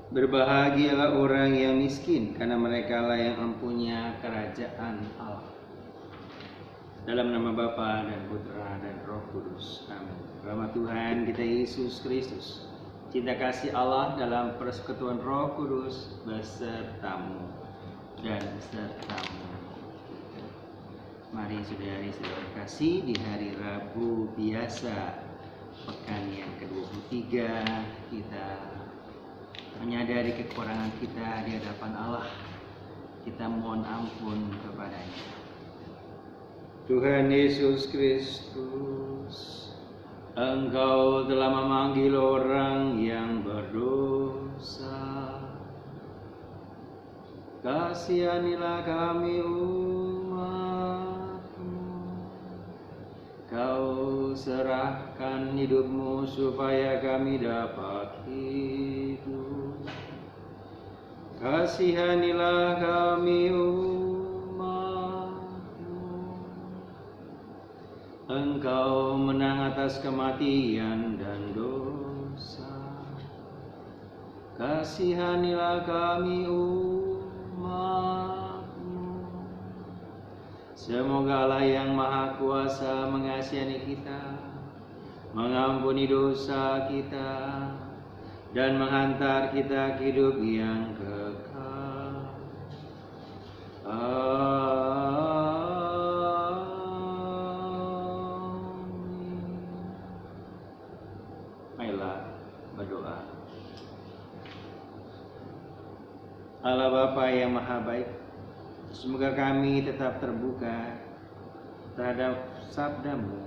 Berbahagialah orang yang miskin, karena merekalah yang mempunyai kerajaan Allah. Dalam nama Bapa dan Putra dan Roh Kudus. Amin. Rahmat Tuhan kita Yesus Kristus, cinta kasih Allah dalam persekutuan Roh Kudus besertamu dan besertamu. Mari saudari-saudari kasih, di hari Rabu biasa pekan yang ke-23 kita menyadari kekurangan kita di hadapan Allah. Kita mohon ampun kepadanya. Tuhan Yesus Kristus, Engkau telah memanggil orang yang berdosa. Kasihanilah kami umat-Mu. Kau serahkan hidup-Mu supaya kami dapat hidup. Kasihanilah kami umat-Mu. Engkau menang atas kematian dan dosa. Kasihanilah kami umat-Mu. Semoga Allah yang Maha Kuasa mengasihani kita, mengampuni dosa kita, dan menghantar kita ke hidup yang kekal. Amin. Marilah berdoa. Allah Bapa yang Maha Baik, semoga kami tetap terbuka terhadap sabda-Mu,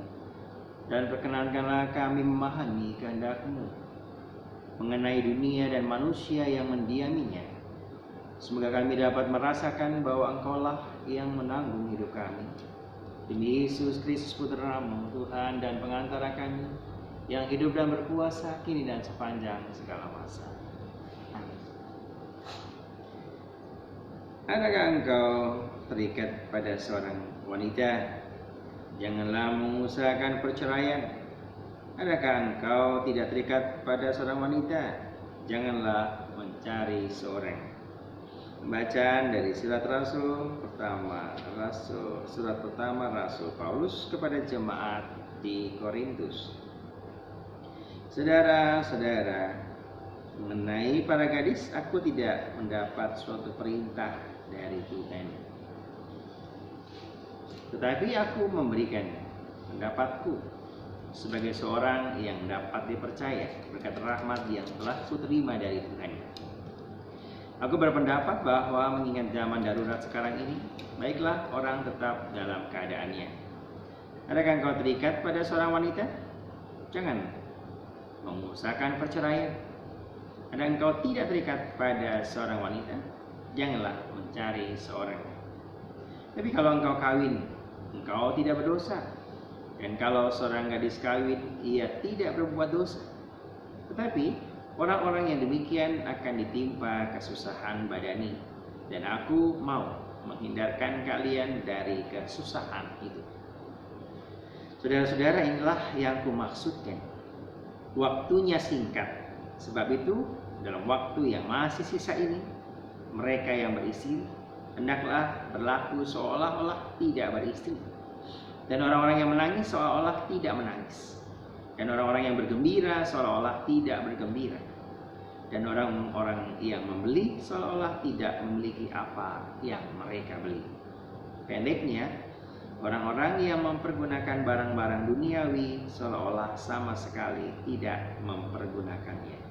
dan perkenankanlah kami memahami kehendak-Mu mengenai dunia dan manusia yang mendiaminya. Semoga kami dapat merasakan bahwa Engkaulah yang menanggung hidup kami. Demi Yesus Kristus Putra-Mu, Tuhan dan pengantara kami, yang hidup dan berkuasa kini dan sepanjang segala masa. Amin. Adakah engkau terikat pada seorang wanita? Janganlah mengusahakan perceraian. Adakah engkau tidak terikat pada seorang wanita? Janganlah mencari seorang. Bacaan dari surat pertama Rasul Paulus kepada jemaat di Korintus. Saudara-saudara, mengenai para gadis, aku tidak mendapat suatu perintah dari Tuhan, tetapi aku memberikan pendapatku sebagai seorang yang dapat dipercaya berkat rahmat yang telah kuterima dari Tuhan. Aku berpendapat bahwa mengingat zaman darurat sekarang ini, baiklah orang tetap dalam keadaannya. Adakah engkau terikat pada seorang wanita? Jangan mengusahakan perceraian. Adakah engkau tidak terikat pada seorang wanita? Janganlah mencari seorang. Tapi kalau engkau kawin, engkau tidak berdosa. Dan kalau seorang gadis kawin, ia tidak berbuat dosa. Tetapi orang-orang yang demikian akan ditimpa kesusahan badani, dan aku mau menghindarkan kalian dari kesusahan itu. Saudara-saudara, inilah yang kumaksudkan. Waktunya singkat. Sebab itu, dalam waktu yang masih sisa ini, mereka yang beristri hendaklah berlaku seolah-olah tidak beristri. Dan orang-orang yang menangis seolah-olah tidak menangis. Dan orang-orang yang bergembira seolah-olah tidak bergembira. Dan orang-orang yang membeli seolah-olah tidak memiliki apa yang mereka beli. Pendeknya, orang-orang yang mempergunakan barang-barang duniawi seolah-olah sama sekali tidak mempergunakannya.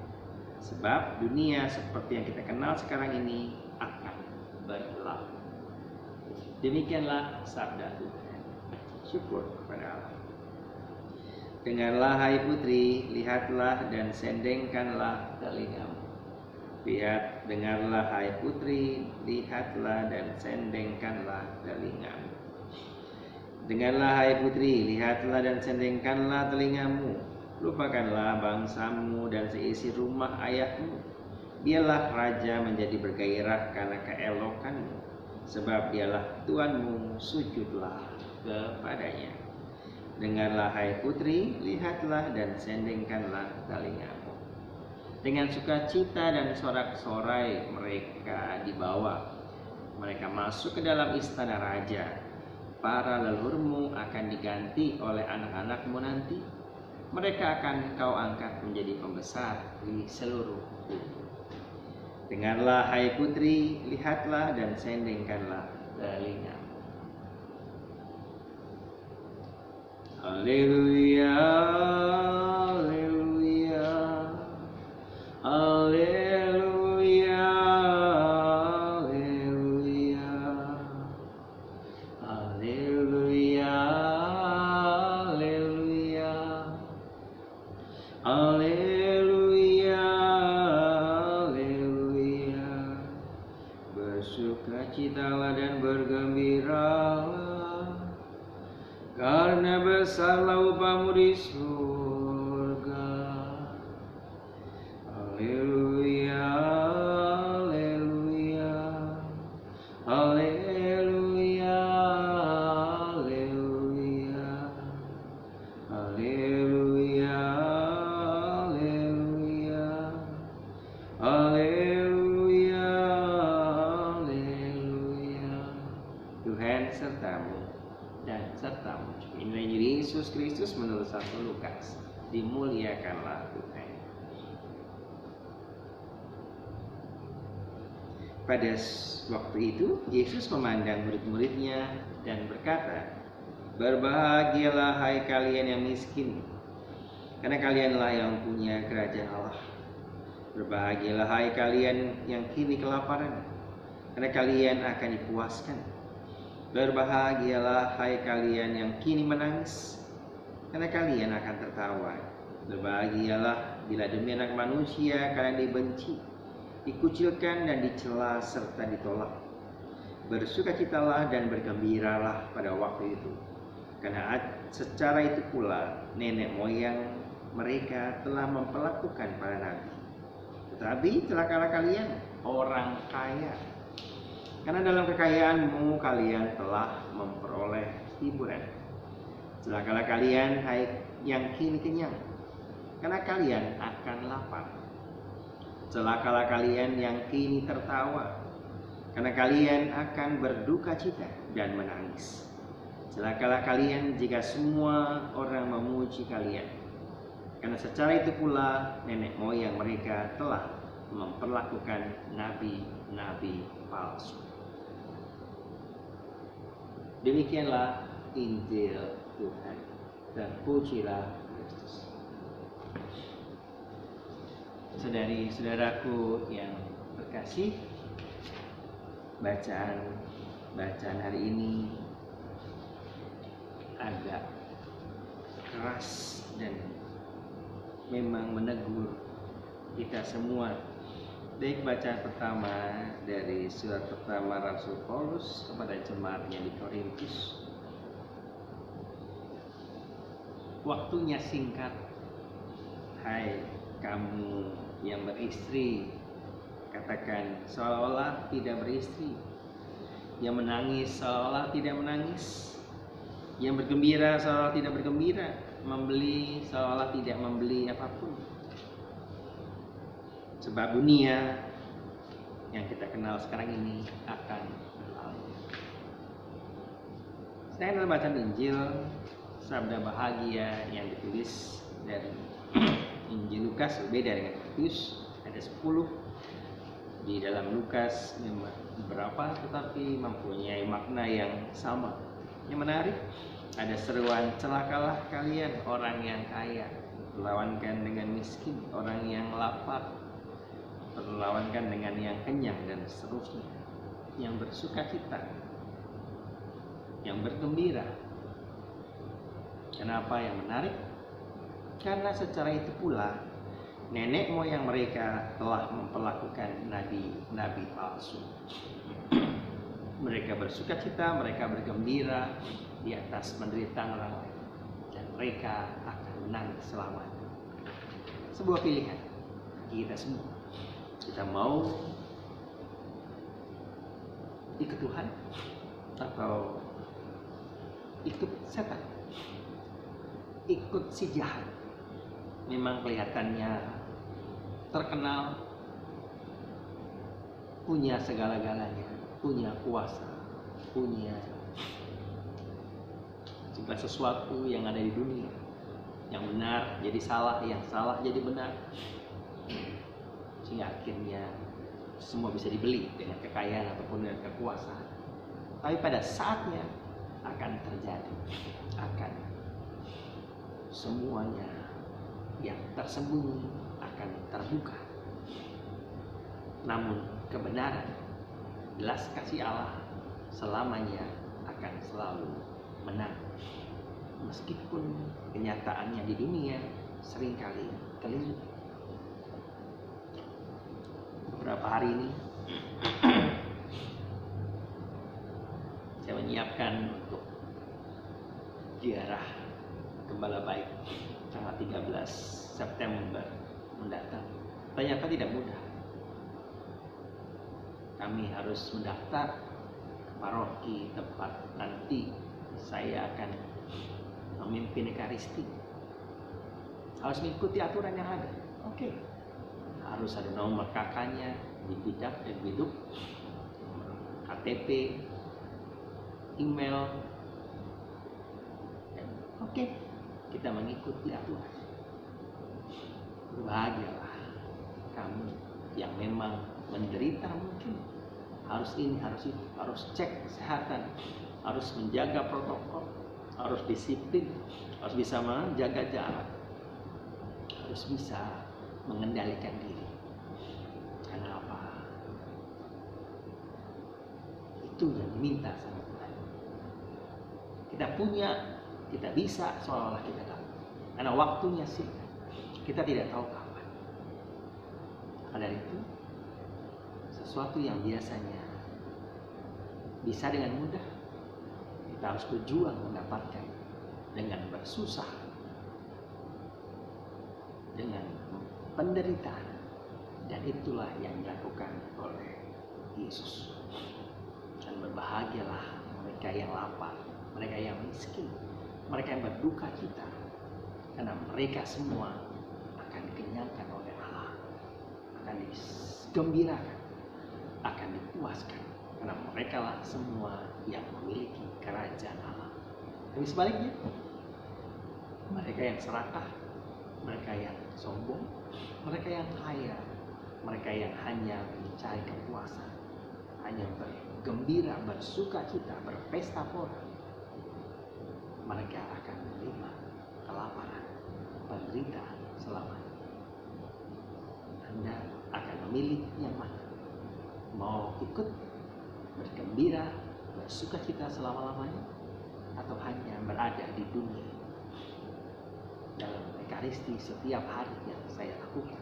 Sebab dunia seperti yang kita kenal sekarang ini akan berlalu. Demikianlah sabda Tuhan. Syukur kepada Allah. Dengarlah hai putri, lihatlah dan sendengkanlah telingamu. Dengarlah hai putri, lihatlah dan sendengkanlah telingamu. Dengarlah hai putri, lihatlah dan sendengkanlah telingamu. Lupakanlah bangsamu dan seisi rumah ayahmu. Biarlah raja menjadi bergairah karena keelokanmu, sebab dialah Tuhanmu, sujudlah kepadanya. Dengarlah hai putri, lihatlah dan sendengkanlah telingamu. Dengan sukacita dan sorak-sorai mereka dibawa. Mereka masuk ke dalam istana raja. Para leluhurmu akan diganti oleh anak-anakmu nanti. Mereka akan kau angkat menjadi pembesar di seluruh bumi. Dengarlah hai putri, lihatlah dan sendengkanlah telinga. Haleluya, haleluya, haleluya, haleluya, haleluya, haleluya, haleluya, haleluya. Bersukacitalah dan bergembiralah, karena besarlah upahmu di surga. Haleluya, haleluya, haleluya, haleluya, haleluya, haleluya, haleluya, haleluya. Tuhan sertamu dan sertamu. Inilah Injil Yesus Kristus menurut Santo Lukas. Dimuliakanlah Tuhan. Pada waktu itu Yesus memandang murid-muridnya dan berkata, "Berbahagialah hai kalian yang miskin, karena kalianlah yang punya kerajaan Allah. Berbahagialah hai kalian yang kini kelaparan, karena kalian akan dipuaskan. Berbahagialah hai kalian yang kini menangis, karena kalian akan tertawa. Berbahagialah bila demi Anak Manusia kalian dibenci, dikucilkan dan dicela serta ditolak. Bersukacitalah dan bergembiralah pada waktu itu, karena secara itu pula nenek moyang mereka telah memperlakukan para nabi. Tetapi celakalah kalian orang kaya, karena dalam kekayaanmu kalian telah memperoleh hiburan. Celakalah kalian hai yang kini kenyang, karena kalian akan lapar. Celakalah kalian yang kini tertawa, karena kalian akan berduka cita dan menangis. Celakalah kalian jika semua orang memuji kalian, karena secara itu pula nenek moyang mereka telah memperlakukan nabi-nabi palsu." Demikianlah Injil Tuhan. Terpujilah Kristus. Saudari-saudaraku yang terkasih, bacaan hari ini agak keras dan memang menegur kita semua. Baik bacaan pertama dari surat pertama Rasul Paulus kepada jemaatnya di Korintus. Waktunya singkat, hai kamu yang beristri, katakan seolah-olah tidak beristri, yang menangis seolah tidak menangis, yang bergembira seolah tidak bergembira, membeli seolah tidak membeli apapun. Sebab dunia yang kita kenal sekarang ini akan berlalu. Saya dalam bacaan Injil, sabda bahagia yang ditulis dari Injil Lukas berbeda dengan Matius. Ada 10 di dalam Lukas, memang beberapa tetapi mempunyai makna yang sama. Yang menarik, ada seruan celakalah kalian orang yang kaya, berlawankan dengan miskin, orang yang lapar berlawankan dengan yang kenyang, dan seterusnya. Yang bersukacita, yang bergembira. Kenapa yang menarik? Karena secara itu pula nenek moyang mereka telah memperlakukan nabi-nabi palsu. Mereka bersukacita, mereka bergembira di atas penderitaan orang lain, dan mereka akan menang selamanya. Sebuah pilihan bagi kita semua. Kita mau ikut Tuhan atau ikut setan, ikut si jahat. Memang kelihatannya terkenal, punya segala-galanya, punya kuasa, punya segala sesuatu yang ada di dunia. Yang benar jadi salah, yang salah jadi benar. Sehingga akhirnya semua bisa dibeli dengan kekayaan ataupun dengan kekuasaan. Tapi pada saatnya akan terjadi, akan semuanya yang tersembunyi akan terbuka. Namun kebenaran, belas kasih Allah selamanya akan selalu menang. Meskipun kenyataannya di dunia seringkali keliru. Beberapa hari ini saya menyiapkan untuk ziarah Gembala Baik tanggal 13 September mendatang. Ternyata tidak mudah. Kami harus mendaftar paroki tempat nanti saya akan memimpin Ekaristi. Harus mengikuti aturan yang ada. Oke. Harus ada nomor kakaknya di biduk, KTP, email. Oke. Kita mengikuti aturan. Berbahagialah kamu yang memang menderita mungkin. Harus ini, harus itu, harus cek kesehatan, harus menjaga protokol, harus disiplin, harus bisa menjaga jarak, harus bisa mengendalikan diri. Karena apa? Itu yang diminta sama Tuhan. Kita punya, kita bisa, seolah-olah kita tahu. Karena waktunya sih, kita tidak tahu kapan. Maka dari itu, sesuatu yang biasanya bisa dengan mudah, kita harus berjuang mendapatkan dengan bersusah, dengan penderitaan. Dan itulah yang dilakukan oleh Yesus. Dan berbahagialah mereka yang lapar, mereka yang miskin, mereka yang berduka cita, karena mereka semua akan dikenyangkan oleh Allah, akan digembirakan, akan dipuaskan, karena mereka lah semua yang memiliki kerajaan Allah. Tapi sebaliknya, mereka yang serakah, mereka yang sombong, mereka yang kaya, mereka yang hanya mencari kepuasan, hanya bergembira, bersuka cita, berpesta pora, mereka akan menerima kelaparan, penderitaan selamanya. Anda akan memilih yang mana? Mau ikut bergembira, bersuka cita selama-lamanya, atau hanya berada di dunia dalam Ekaristi setiap hari yang saya lakukan?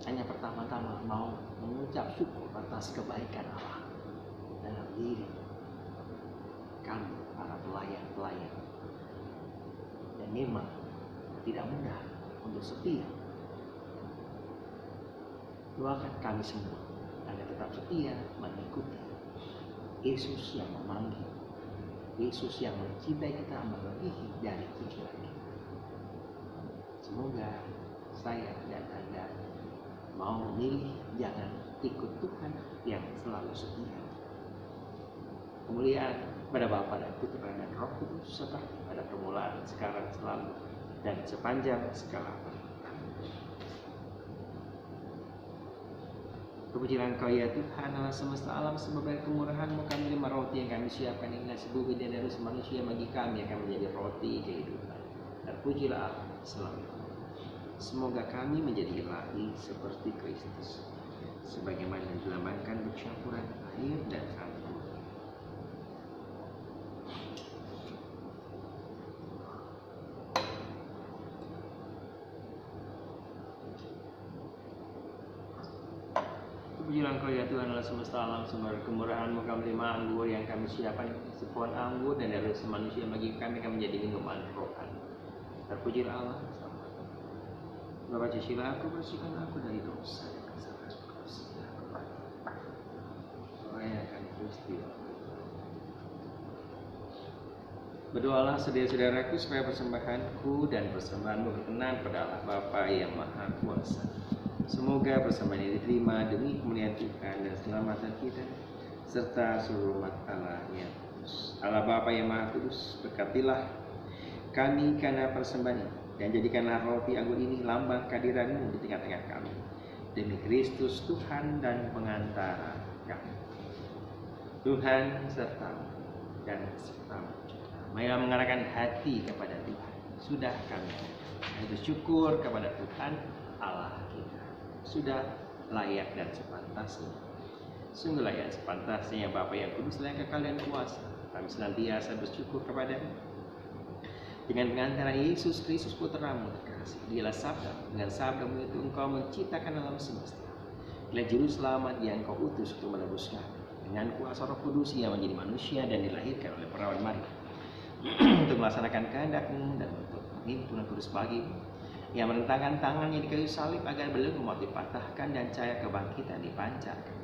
Hanya pertama-tama mau mengucap syukur atas kebaikan Allah dalam diri kami para pelayan-pelayan. Dan memang tidak mudah untuk setia. Doakan kami semua agar tetap setia mengikuti Yesus yang memanggil, Yesus yang mencintai kita melebihi dari pikiran kita. Semoga saya dan Anda mau memilih jangan ikut Tuhan yang selalu setia. Kemuliaan pada Bapa dan Putra dan Roh Kudus seperti pada permulaan, sekarang, selalu, dan sepanjang segala abad. Terpujilah Engkau ya Tuhan Allah semesta alam, sebab dari kemurahan-Mu kami menerima roti yang kami siapkan inilah sebuah dan harus manusia bagi kami akan menjadi roti kehidupan. Terpujilah Allah selalu. Semoga kami menjadi ilahi seperti Kristus, sebagaimana dilambangkan bercampuran air dan anggur. Terpujilah Engkau ya Tuhan Allah semesta alam, sumber kemurahan-Mu kami menerima anggur yang kami siapkan sepohon anggur dan dari manusia bagi kami akan menjadi minuman rohani. Terpujilah Allah. Bapak Cicilah aku, bersihkan aku dari dosa dan kesalahan. Rayakan peristiwa. Berdoalah saudara-saudaraku supaya persembahanku dan persembahanmu berkenan pada Allah Bapa yang Maha Kuasa. Semoga persembahan ini diterima demi kemuliaan Tuhan dan keselamatan kita serta seluruh umat Allah yang kudus. Allah Bapa yang Maha Kudus, berkatilah kami karena persembahan ini, dan jadikanlah roti anggur ini lambang kehadiran-Mu di tengah-tengah kami. Demi Kristus Tuhan dan pengantara kami. Tuhan sertamu dan sertamu. Marilah mengarahkan hati kepada Tuhan. Sudah kami bersyukur kepada Tuhan Allah kita. Sudah layak dan sepantasnya. Sungguh layak sepantasnya Bapa yang kudus, layak kekal dan kuasa. Kami senantiasa bersyukur kepada-Mu. Dengan pengantaran Yesus Kristus Putra-Mu terkasih, Dialah sabda, dengan sabda-Mu itu Engkau menciptakan alam semesta. Dialah juru selamat yang Engkau utus untuk menebus kami. Dengan kuasa Roh Kudus Ia menjadi manusia dan dilahirkan oleh perawan Maria untuk melaksanakan kehendak-Mu dan untuk menghimpun kudus bagi-Mu. Ia merentangkan tangannya di kayu salib agar belenggu maut dipatahkan dan cahaya kebangkitan dipancarkan.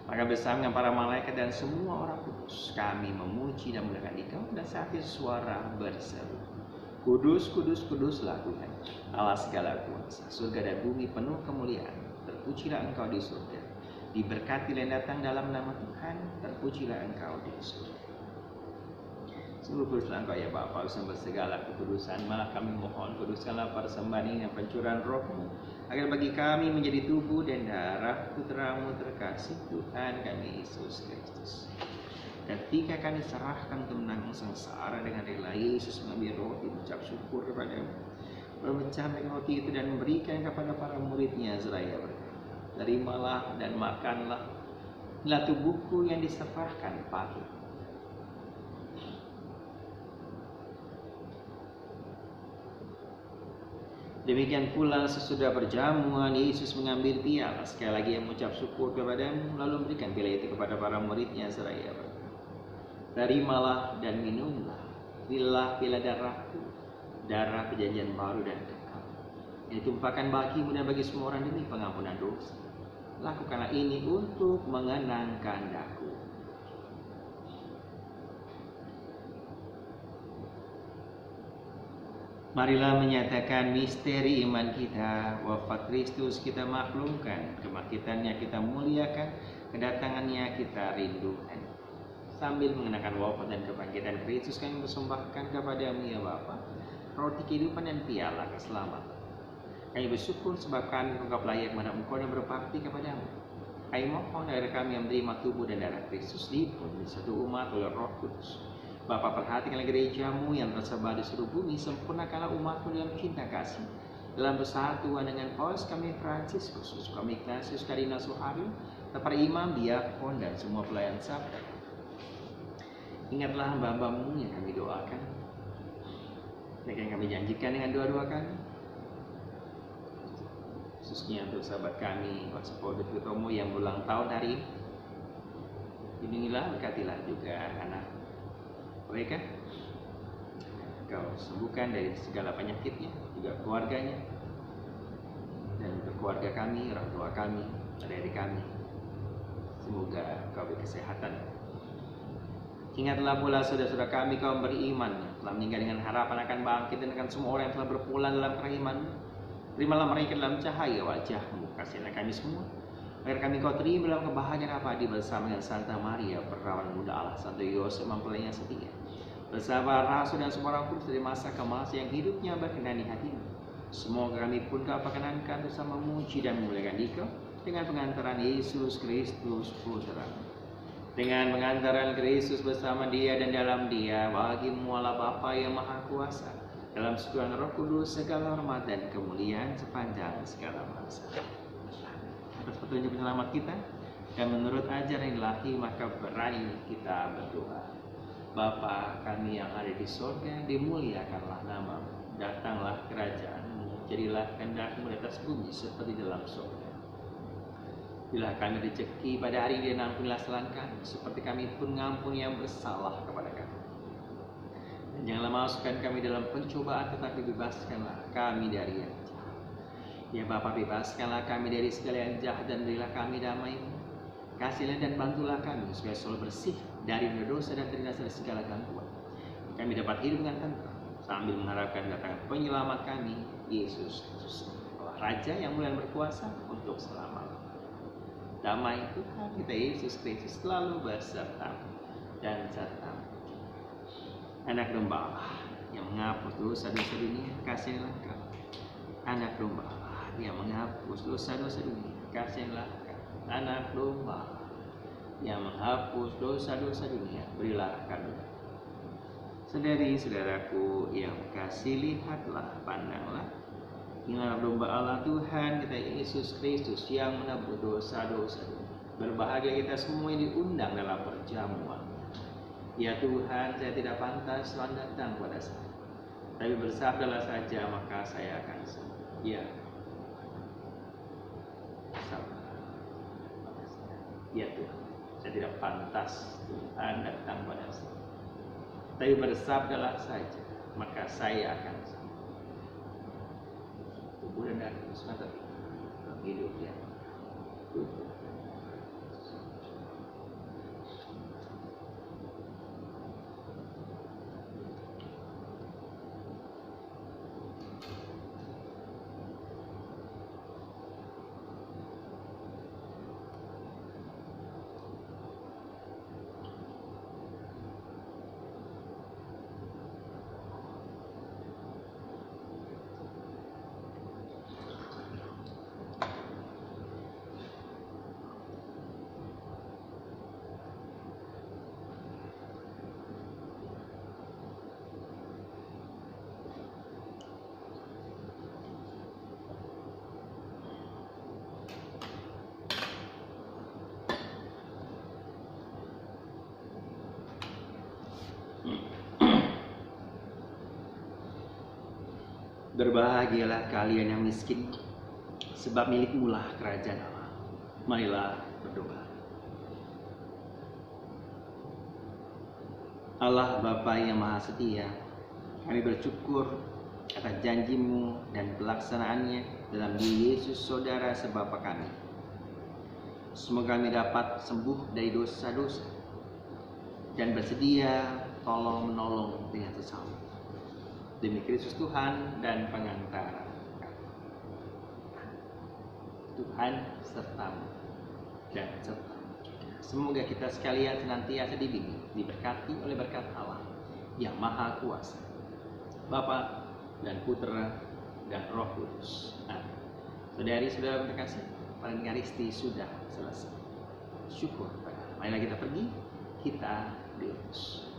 Maka bersama dengan para malaikat dan semua orang kudus, kami memuji dan memuliakan Dikau, dan saat itu suara berseru, Kudus, kudus, kuduslah Tuhan, Allah segala kuasa. Surga dan bumi penuh kemuliaan. Terpujilah Engkau di surga. Diberkatilah yang datang dalam nama Tuhan. Terpujilah Engkau di surga. Sungguh kuduslah Engkau ya Bapa, sumber segala kekudusan. Maka kami mohon, kuduskanlah persembahan ini dan pencurahan Roh-Mu, agar bagi kami menjadi tubuh dan darah Putra-Mu terkasih, Tuhan kami Yesus Kristus. Ketika kami serahkan untuk menanggung sengsara, dengan rela Yesus mengambil roti, mengucap syukur kepada-Mu, memecahkan roti itu dan memberikan kepada para murid-Nya seraya berkata, terimalah dan makanlah, inilah tubuhku yang diserahkan bagi. Demikian pula sesudah perjamuan, Yesus mengambil piala, sekali lagi yang mengucap syukur kepada-Mu, lalu memberikan piala itu kepada para murid-Nya seraya berkata, terimalah dan minumlah, inilah piala darahku, darah perjanjian baru dan kekal, yang ditumpahkan bagimu dan bagi semua orang demi pengampunan dosa. Lakukanlah ini untuk mengenangkan Aku. Marilah menyatakan misteri iman kita. Wafat Kristus kita maklumkan, kebangkitannya kita muliakan, kedatangannya kita rindukan. Sambil mengenakan wafat dan kebangkitan Kristus, kami persembahkan kepada-Mu ya Bapa, roti kehidupan dan piala keselamatan. Kami bersyukur sebab kami menganggap layak menghadap Engkau dan berbakti kepada-Mu. Kami mohon agar kami yang menerima tubuh dan darah Kristus dihimpun di satu umat oleh Roh Kudus. Bapa, perhatikanlah gereja-Mu yang tersebar di seluruh bumi, sempurnakanlah umat-Mu dalam cinta kasih, dalam persatuan dengan Paus kami Fransiskus, kami Ignatius Kardinal Suhario, para imam, diakon, dan semua pelayan sabda. Ingatlah hamba-hamba-Mu yang kami doakan, yang kami janjikan dengan doa-doa kami, khususnya untuk sahabat kami Pak Sepodut Utomo yang ulang tahun hari ini. Lindungilah, berkatilah juga anak mereka, Kau sembuhkan dari segala penyakitnya, juga keluarganya, dan untuk keluarga kami, orang tua kami, adik-adik kami, semoga Kau beri kesehatan. Ingatlah pula saudara-saudara kami kaum beriman telah meninggal dengan harapan akan bangkit, dan akan semua orang yang telah berpulang dalam kerahiman-Mu. Terimalah mereka dalam cahaya wajah-Mu. Kasihilah kami semua, agar kami Kau terima dalam kebahagiaan abadi bersama dengan Santa Maria, perawan muda Allah, Santo Yosef mempelai yang setia, bersama rasul dan semua orang kudus dari masa ke masa, yang hidupnya berkenan di hati-Mu. Semoga kami pun Kau perkenankan bersama memuji dan memuliakan Dikau dengan pengantaran Yesus Kristus Putra-Mu. Dengan pengantaran Kristus bersama Dia dan dalam Dia, bagi-Mu Allah Bapa yang Maha Kuasa, dalam sekutuan Roh Kudus, segala hormat dan kemuliaan sepanjang segala masa. Atas petunjuk penyelamat kita dan menurut ajaran ilahi, maka berani kita berdoa. Bapa kami yang ada di surga, dimuliakanlah nama-Mu, datanglah kerajaan-Mu, jadilah kehendak-Mu di atas bumi seperti dalam surga. Bila kami rezeki pada hari ini, dan ampunilah kesalahan kami, seperti kami pun mengampuni yang bersalah kepada kami. Dan janganlah masukkan kami dalam pencobaan, tetapi bebaskanlah kami dari yang jahat. Ya Bapa, bebaskanlah kami dari segala yang jahat, dan berilah kami damai-Mu. Kasihlah dan bantulah kami supaya selalu bersih dari dosa dan terhindar dari segala gangguan. Kami dapat hidup dengan tentram sambil mengharapkan datang penyelamat kami, Yesus Kristus, Raja yang mulia dan berkuasa untuk selama-lamanya. Damai Tuhan kita Yesus Kristus selalu beserta dan serta. Anak domba Allah yang menghapus dosa-dosa dunia, kasihlah Engkau. Anak domba Allah yang menghapus dosa-dosa dunia, kasihlah Engkau. Anak domba Allah yang menghapus dosa-dosa dunia, berilah kami. Saudari-saudaraku yang kasih, lihatlah, pandanglah, inilah domba Allah Tuhan kita Yesus Kristus yang menebus dosa-dosa dunia. Berbahagia kita semua yang diundang dalam perjamuan. Ya Tuhan, saya tidak pantas Tuhan datang pada saya, tapi bersabdalah saja maka saya akan sembuh. Ya, sabdalah pada saya. Ya Tuhan, saya tidak pantas Tuhan datang pada saya, tapi bersabdalah saja maka saya akan sembuh. Tubuh dan darah semata hidup ya. Berbahagialah kalian yang miskin, sebab milikmulah kerajaan Allah. Marilah berdoa. Allah Bapa yang Maha Setia, kami bersyukur atas janji-Mu dan pelaksanaannya dalam diri Yesus Saudara sebapa kami. Semoga kami dapat sembuh dari dosa-dosa dan bersedia tolong menolong dengan sesama. Demi Kristus Tuhan dan pengantara kami. Tuhan sertamu dan sertamu. Semoga kita sekalian senantiasa dibimbing, diberkati oleh berkat Allah yang Maha Kuasa, Bapa dan Putra dan Roh Kudus. Amin. Saudari-saudara terkasih, Panengaristi sudah selesai. Syukur pada. Marilah kita pergi, kita diutus.